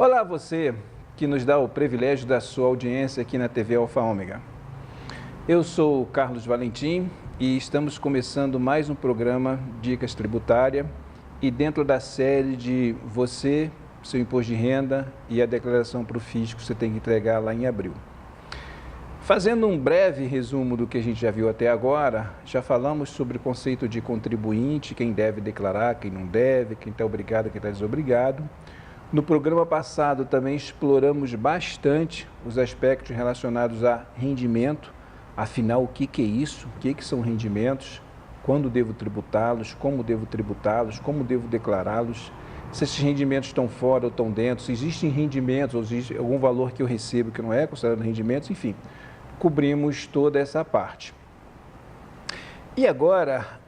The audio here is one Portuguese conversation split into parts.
Olá, você que nos dá o privilégio da sua audiência aqui na TV Alfa Ômega. Eu sou o Carlos Valentim e estamos começando mais um programa Dicas Tributárias e dentro da série de você, seu imposto de renda e a declaração para o fisco que você tem que entregar lá em abril. Fazendo um breve resumo do que a gente já viu até agora, já falamos sobre o conceito de contribuinte, quem deve declarar, quem não deve, quem está obrigado, quem está desobrigado. No programa passado também exploramos bastante os aspectos relacionados a rendimento, afinal o que é isso, o que são rendimentos, quando devo tributá-los, como devo declará-los, se esses rendimentos estão fora ou estão dentro, se existem rendimentos ou existe algum valor que eu recebo que não é considerado rendimentos, enfim, cobrimos toda essa parte. E agora,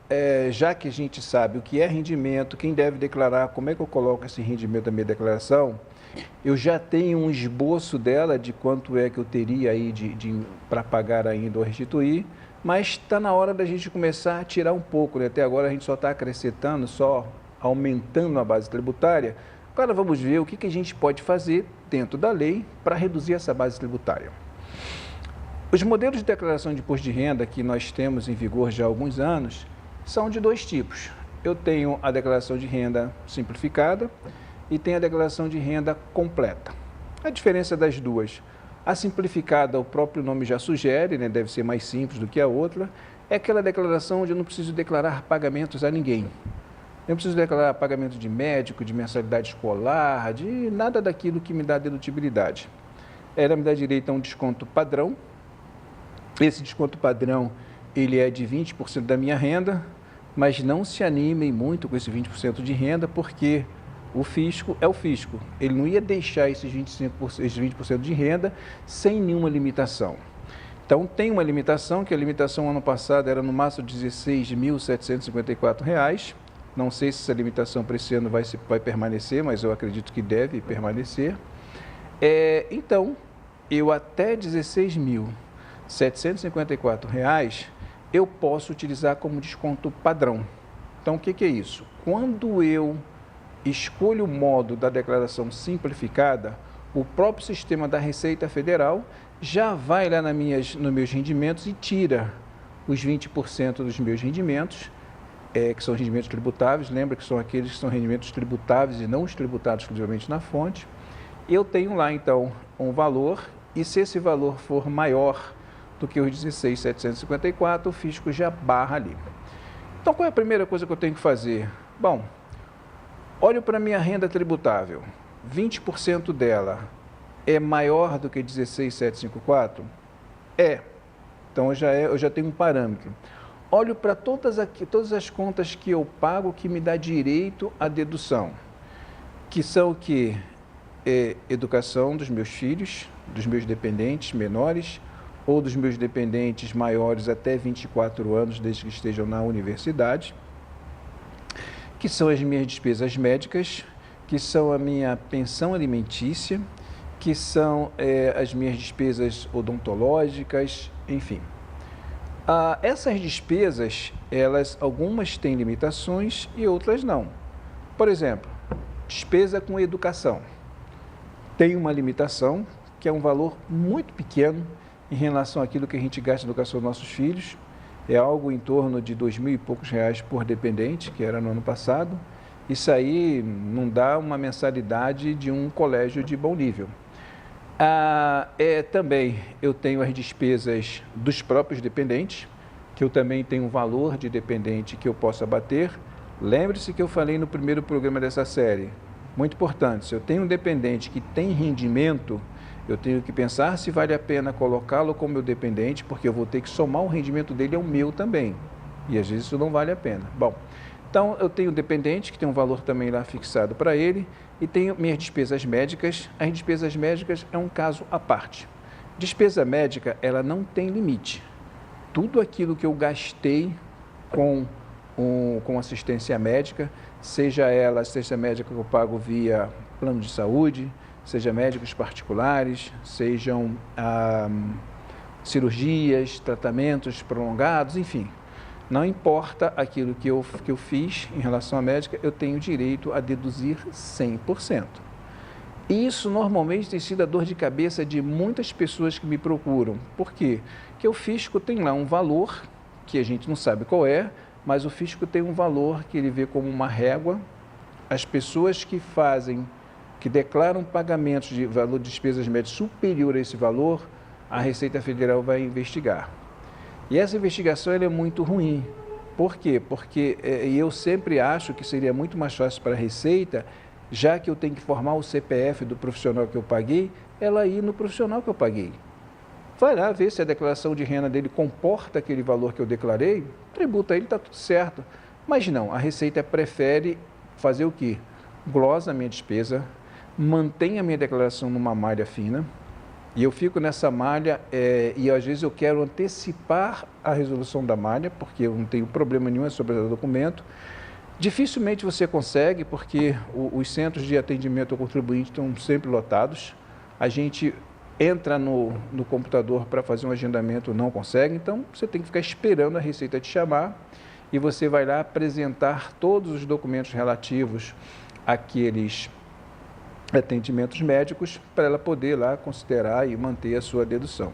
já que a gente sabe o que é rendimento, quem deve declarar, como é que eu coloco esse rendimento na minha declaração, eu já tenho um esboço dela de quanto é que eu teria aí para pagar ainda ou restituir, mas está na hora da gente começar a tirar um pouco, né? Até agora a gente só está acrescentando, só aumentando a base tributária. Agora vamos ver o que a gente pode fazer dentro da lei para reduzir essa base tributária. Os modelos de declaração de imposto de renda que nós temos em vigor já há alguns anos são de dois tipos. Eu tenho a declaração de renda simplificada e tenho a declaração de renda completa. A diferença das duas, a simplificada, o próprio nome já sugere, né, deve ser mais simples do que a outra, é aquela declaração onde eu não preciso declarar pagamentos a ninguém. Eu não preciso declarar pagamento de médico, de mensalidade escolar, de nada daquilo que me dá dedutibilidade. Ela me dá direito a um desconto padrão. Esse desconto padrão, ele é de 20% da minha renda, mas não se animem muito com esse 20% de renda, porque o fisco é o fisco. Ele não ia deixar esses 20% de renda sem nenhuma limitação. Então, tem uma limitação, que a limitação ano passado era no máximo R$ 16.754. Não sei se essa limitação para esse ano vai permanecer, mas eu acredito que deve permanecer. Então, eu até R$ 16.754, eu posso utilizar como desconto padrão. Então, o que é isso? Quando eu escolho o modo da declaração simplificada, o próprio sistema da Receita Federal já vai lá nos meus rendimentos e tira os 20% dos meus rendimentos, que são rendimentos tributáveis. Lembra que são aqueles que são rendimentos tributáveis e não os tributados exclusivamente na fonte. Eu tenho lá, então, um valor, e se esse valor for maior do que os 16.754, o fisco já barra ali. Então, qual é a primeira coisa que eu tenho que fazer? Bom, olho para a minha renda tributável, 20% dela é maior do que 16.754? Então eu já tenho um parâmetro. Olho para todas as contas que eu pago que me dá direito à dedução, que são o quê? Educação dos meus filhos, dos meus dependentes menores, ou dos meus dependentes maiores até 24 anos, desde que estejam na universidade, que são as minhas despesas médicas, que são a minha pensão alimentícia, que são as minhas despesas odontológicas, enfim. Essas despesas, algumas têm limitações e outras não. Por exemplo, despesa com educação. Tem uma limitação, que é um valor muito pequeno em relação àquilo que a gente gasta na educação dos nossos filhos. É algo em torno de R$2.000 e poucos por dependente, que era no ano passado. Isso aí não dá uma mensalidade de um colégio de bom nível. Também eu tenho as despesas dos próprios dependentes, que eu também tenho um valor de dependente que eu posso abater. Lembre-se que eu falei no primeiro programa dessa série, muito importante, se eu tenho um dependente que tem rendimento, eu tenho que pensar se vale a pena colocá-lo como meu dependente, porque eu vou ter que somar o rendimento dele ao meu também. E às vezes isso não vale a pena. Bom, então eu tenho dependente, que tem um valor também lá fixado para ele, e tenho minhas despesas médicas. As despesas médicas é um caso à parte. Despesa médica, ela não tem limite. Tudo aquilo que eu gastei com assistência médica, seja ela assistência médica que eu pago via plano de saúde, seja médicos particulares, sejam cirurgias, tratamentos prolongados, enfim. Não importa aquilo que eu fiz em relação à médica, eu tenho direito a deduzir 100%. Isso normalmente tem sido a dor de cabeça de muitas pessoas que me procuram. Por quê? Porque o fisco tem lá um valor que a gente não sabe qual é, mas o fisco tem um valor que ele vê como uma régua. As pessoas que declaram pagamentos de valor de despesas médias superior a esse valor, a Receita Federal vai investigar. E essa investigação ela é muito ruim. Por quê? Porque eu sempre acho que seria muito mais fácil para a Receita, já que eu tenho que formar o CPF do profissional que eu paguei, ela ir no profissional que eu paguei. Vai lá ver se a declaração de renda dele comporta aquele valor que eu declarei, tributa ele, está tudo certo. Mas não, a Receita prefere fazer o quê? Glosa a minha despesa, mantém a minha declaração numa malha fina, e eu fico nessa malha e às vezes eu quero antecipar a resolução da malha, porque eu não tenho problema nenhum sobre o documento. Dificilmente você consegue, porque os centros de atendimento ao contribuinte estão sempre lotados. A gente entra no computador para fazer um agendamento, não consegue, então você tem que ficar esperando a Receita te chamar e você vai lá apresentar todos os documentos relativos àqueles atendimentos médicos para ela poder lá considerar e manter a sua dedução.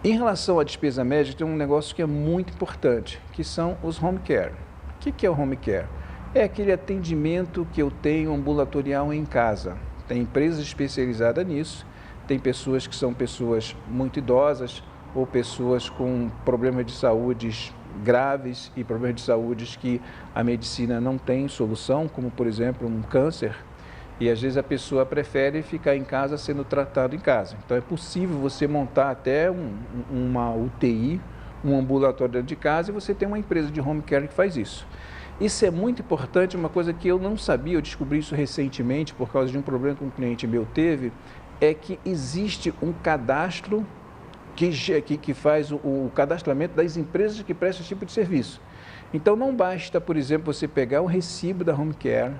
Em relação à despesa médica, tem um negócio que é muito importante, que são os home care. O que é o home care? É aquele atendimento que eu tenho ambulatorial em casa. Tem empresas especializadas nisso, tem pessoas que são pessoas muito idosas ou pessoas com problemas de saúde graves e problemas de saúde que a medicina não tem solução, como por exemplo um câncer. E às vezes a pessoa prefere ficar em casa sendo tratado em casa. Então é possível você montar até uma UTI, um ambulatório dentro de casa e você tem uma empresa de home care que faz isso. Isso é muito importante, uma coisa que eu não sabia, eu descobri isso recentemente por causa de um problema que um cliente meu teve, é que existe um cadastro que faz o cadastramento das empresas que prestam esse tipo de serviço. Então não basta, por exemplo, você pegar o recibo da home care,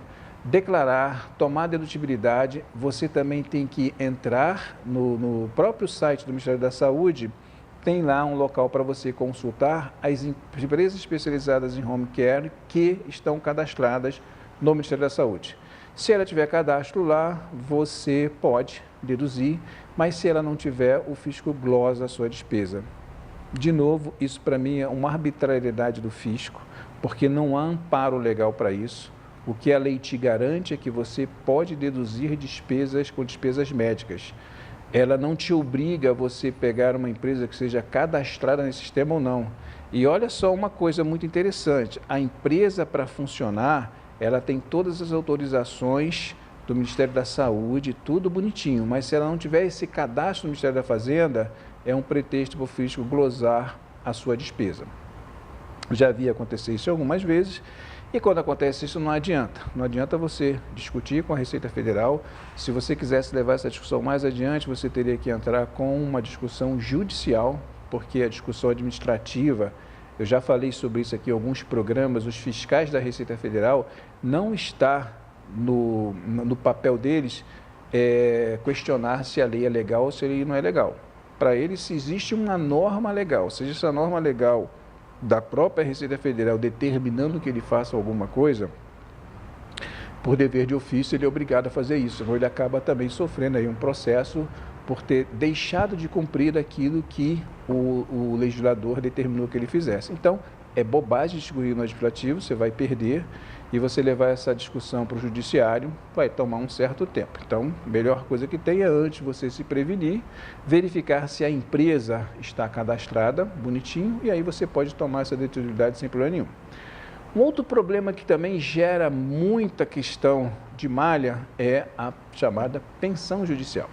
declarar, tomar dedutibilidade, você também tem que entrar no próprio site do Ministério da Saúde, tem lá um local para você consultar as empresas especializadas em home care que estão cadastradas no Ministério da Saúde. Se ela tiver cadastro lá, você pode deduzir, mas se ela não tiver, o fisco glosa a sua despesa. De novo, isso para mim é uma arbitrariedade do fisco, porque não há amparo legal para isso. O que a lei te garante é que você pode deduzir despesas com despesas médicas. Ela não te obriga a você pegar uma empresa que seja cadastrada nesse sistema ou não. E olha só uma coisa muito interessante, a empresa para funcionar, ela tem todas as autorizações do Ministério da Saúde, tudo bonitinho, mas se ela não tiver esse cadastro no Ministério da Fazenda, é um pretexto para o fisco glosar a sua despesa. Já vi acontecer isso algumas vezes, e quando acontece isso não adianta você discutir com a Receita Federal. Se você quisesse levar essa discussão mais adiante, você teria que entrar com uma discussão judicial, porque a discussão administrativa, eu já falei sobre isso aqui em alguns programas, os fiscais da Receita Federal não está no papel deles questionar se a lei é legal ou se a lei não é legal. Para eles, se existe uma norma legal, seja essa norma legal da própria Receita Federal determinando que ele faça alguma coisa, por dever de ofício, ele é obrigado a fazer isso. Então, ele acaba também sofrendo aí um processo por ter deixado de cumprir aquilo que o legislador determinou que ele fizesse. Então, é bobagem discutir no legislativo, você vai perder, e você levar essa discussão para o judiciário vai tomar um certo tempo. Então, a melhor coisa que tem é antes você se prevenir, verificar se a empresa está cadastrada, bonitinho, e aí você pode tomar essa dedutibilidade sem problema nenhum. Um outro problema que também gera muita questão de malha é a chamada pensão judicial.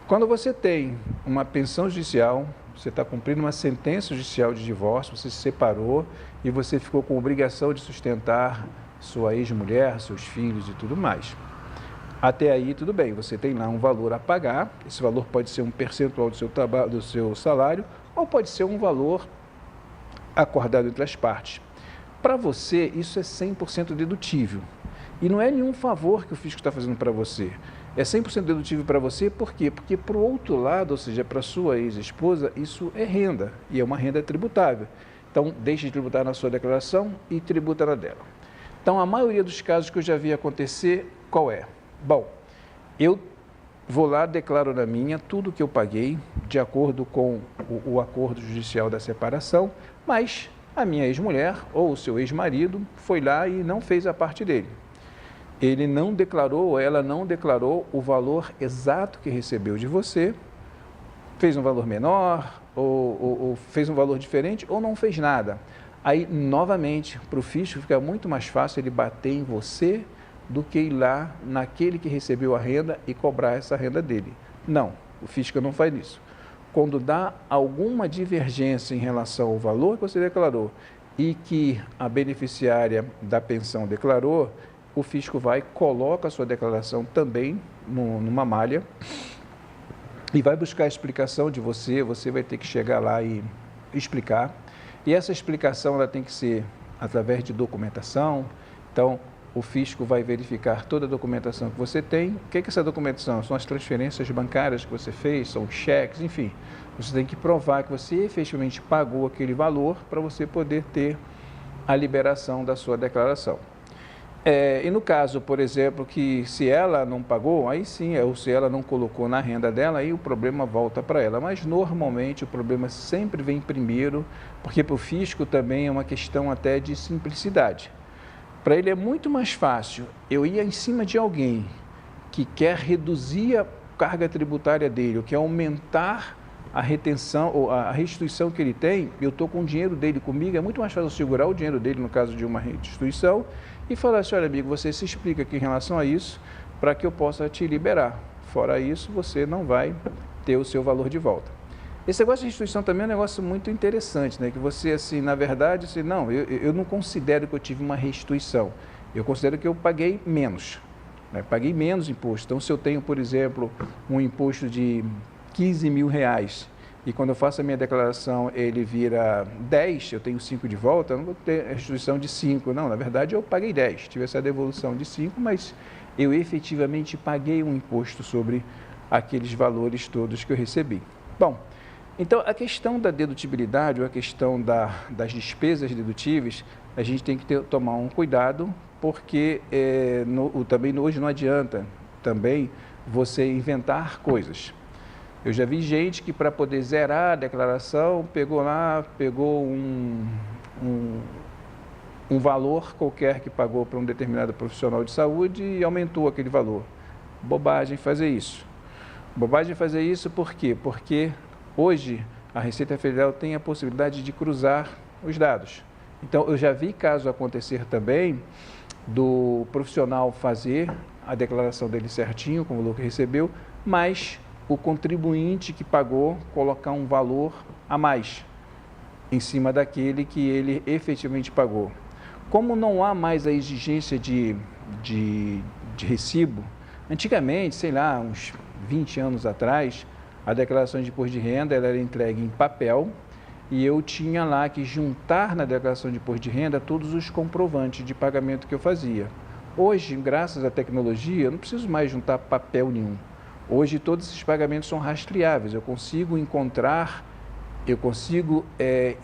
Quando você tem uma pensão judicial, você está cumprindo uma sentença judicial de divórcio, você se separou e você ficou com obrigação de sustentar sua ex-mulher, seus filhos e tudo mais. Até aí tudo bem, você tem lá um valor a pagar, esse valor pode ser um percentual do seu salário ou pode ser um valor acordado entre as partes. Para você, isso é 100% dedutível. E não é nenhum favor que o fisco está fazendo para você. É 100% dedutível para você, por quê? Porque para o outro lado, ou seja, para a sua ex-esposa, isso é renda, e é uma renda tributável. Então, deixe de tributar na sua declaração e tributa na dela. Então, a maioria dos casos que eu já vi acontecer, qual é? Bom, Eu vou lá, declaro na minha tudo que eu paguei, de acordo com o acordo judicial da separação, mas a minha ex-mulher ou o seu ex-marido foi lá e não fez a parte dele. Ele não declarou, ou ela não declarou o valor exato que recebeu de você, fez um valor menor, ou fez um valor diferente, ou não fez nada. Aí, novamente, para o fisco fica muito mais fácil ele bater em você do que ir lá naquele que recebeu a renda e cobrar essa renda dele. Não, o fisco não faz isso. Quando dá alguma divergência em relação ao valor que você declarou e que a beneficiária da pensão declarou, o fisco vai, coloca a sua declaração também numa malha e vai buscar a explicação de você vai ter que chegar lá e explicar. E essa explicação ela tem que ser através de documentação. Então, o fisco vai verificar toda a documentação que você tem. O que é essa documentação? São as transferências bancárias que você fez, são cheques, enfim. Você tem que provar que você efetivamente pagou aquele valor para você poder ter a liberação da sua declaração. E no caso, por exemplo, que se ela não pagou, aí sim, ou se ela não colocou na renda dela, aí o problema volta para ela. Mas normalmente o problema sempre vem primeiro, porque para o fisco também é uma questão até de simplicidade. Para ele é muito mais fácil eu ir em cima de alguém que quer reduzir a carga tributária dele, ou quer aumentar a retenção ou a restituição que ele tem, eu estou com o dinheiro dele comigo, é muito mais fácil segurar o dinheiro dele no caso de uma restituição e falar assim, olha amigo, você se explica aqui em relação a isso para que eu possa te liberar. Fora isso, você não vai ter o seu valor de volta. Esse negócio de restituição também é um negócio muito interessante, né? Que você, assim, na verdade, assim, não, eu não considero que eu tive uma restituição, eu considero que eu paguei menos, né? Paguei menos imposto. Então, se eu tenho, por exemplo, um imposto de 15 mil reais e quando eu faço a minha declaração ele vira 10, eu tenho 5 de volta, eu não vou ter restituição de 5, não, na verdade eu paguei 10, tive essa devolução de 5, mas eu efetivamente paguei um imposto sobre aqueles valores todos que eu recebi. Bom, então a questão da dedutibilidade ou a questão das despesas dedutíveis, a gente tem que tomar um cuidado, porque também hoje não adianta também você inventar coisas. Eu já vi gente que para poder zerar a declaração, pegou um valor qualquer que pagou para um determinado profissional de saúde e aumentou aquele valor. Bobagem fazer isso. Bobagem fazer isso por quê? Porque hoje a Receita Federal tem a possibilidade de cruzar os dados. Então, eu já vi caso acontecer também do profissional fazer a declaração dele certinho, com o valor que recebeu, mas o contribuinte que pagou colocar um valor a mais em cima daquele que ele efetivamente pagou. Como não há mais a exigência de recibo, antigamente, sei lá, uns 20 anos atrás, a declaração de imposto de renda ela era entregue em papel e eu tinha lá que juntar na declaração de imposto de renda todos os comprovantes de pagamento que eu fazia. Hoje, graças à tecnologia, eu não preciso mais juntar papel nenhum. Hoje todos esses pagamentos são rastreáveis, eu consigo encontrar,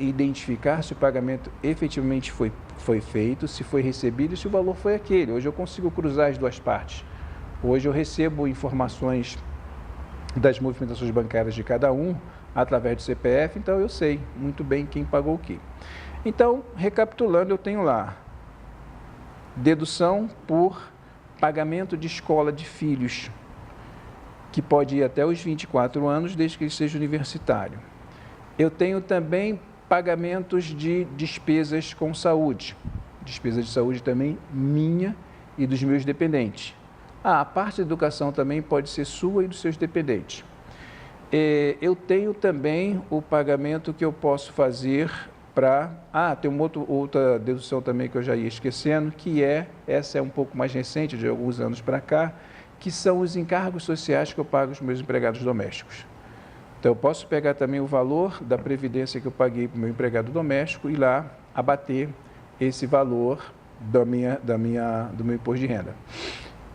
identificar se o pagamento efetivamente foi feito, se foi recebido e se o valor foi aquele. Hoje eu consigo cruzar as duas partes. Hoje eu recebo informações das movimentações bancárias de cada um através do CPF, então eu sei muito bem quem pagou o quê. Então, recapitulando, eu tenho lá dedução por pagamento de escola de filhos, que pode ir até os 24 anos, desde que ele seja universitário. Eu tenho também pagamentos de despesas com saúde. Despesa de saúde também minha e dos meus dependentes. A parte da educação também pode ser sua e dos seus dependentes. Eu tenho também o pagamento que eu posso fazer para... tem uma outra dedução também que eu já ia esquecendo, que essa é um pouco mais recente, de alguns anos para cá, que são os encargos sociais que eu pago aos meus empregados domésticos. Então, eu posso pegar também o valor da previdência que eu paguei para o meu empregado doméstico e lá abater esse valor do meu imposto de renda.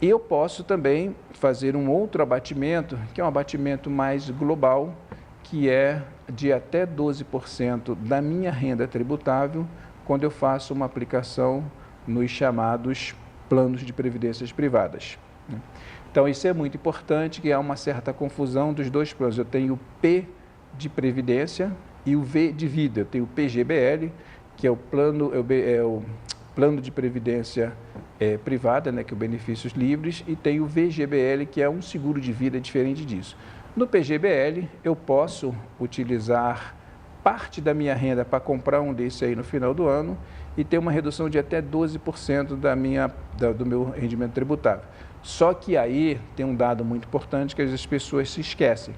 E eu posso também fazer um outro abatimento, que é um abatimento mais global, que é de até 12% da minha renda tributável, quando eu faço uma aplicação nos chamados planos de previdências privadas. Então, isso é muito importante, que há uma certa confusão dos dois planos. Eu tenho o P de Previdência e o V de Vida. Eu tenho o PGBL, que é o plano de previdência privada, né, que é o benefícios livres, e tem o VGBL, que é um seguro de vida diferente disso. No PGBL, eu posso utilizar parte da minha renda para comprar um desse aí no final do ano e ter uma redução de até 12% do meu rendimento tributável. Só que aí tem um dado muito importante que as pessoas se esquecem.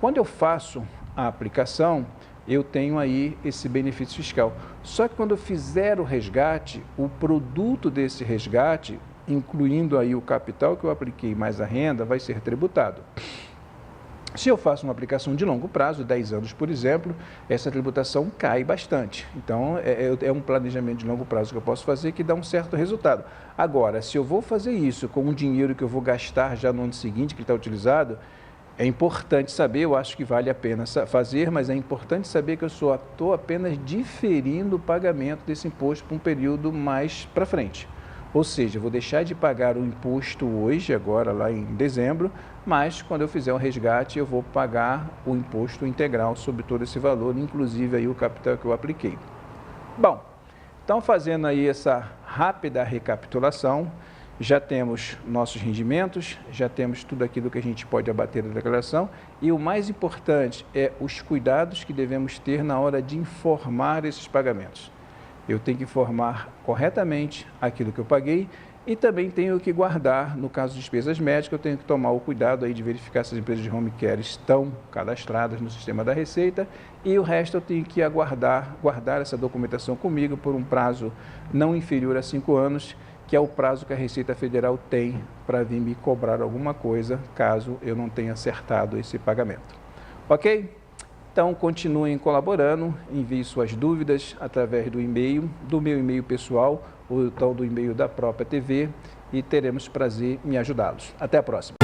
Quando eu faço a aplicação, eu tenho aí esse benefício fiscal. Só que quando eu fizer o resgate, o produto desse resgate, incluindo aí o capital que eu apliquei mais a renda, vai ser tributado. Se eu faço uma aplicação de longo prazo, 10 anos, por exemplo, essa tributação cai bastante. Então, é um planejamento de longo prazo que eu posso fazer que dá um certo resultado. Agora, se eu vou fazer isso com um dinheiro que eu vou gastar já no ano seguinte, que está utilizado, é importante saber, eu acho que vale a pena fazer, mas é importante saber que eu estou apenas diferindo o pagamento desse imposto para um período mais para frente. Ou seja, eu vou deixar de pagar o imposto hoje, agora lá em dezembro, mas quando eu fizer o resgate eu vou pagar o imposto integral sobre todo esse valor, inclusive aí o capital que eu apliquei. Bom, então fazendo aí essa rápida recapitulação, já temos nossos rendimentos, já temos tudo aquilo que a gente pode abater da declaração e o mais importante é os cuidados que devemos ter na hora de informar esses pagamentos. Eu tenho que informar corretamente aquilo que eu paguei e também tenho que guardar, no caso de despesas médicas, eu tenho que tomar o cuidado aí de verificar se as empresas de home care estão cadastradas no sistema da Receita e o resto eu tenho que guardar essa documentação comigo por um prazo não inferior a 5 anos, que é o prazo que a Receita Federal tem para vir me cobrar alguma coisa, caso eu não tenha acertado esse pagamento. Ok? Então, continuem colaborando, envie suas dúvidas através do e-mail, do meu e-mail pessoal, ou então do e-mail da própria TV, e teremos prazer em ajudá-los. Até a próxima.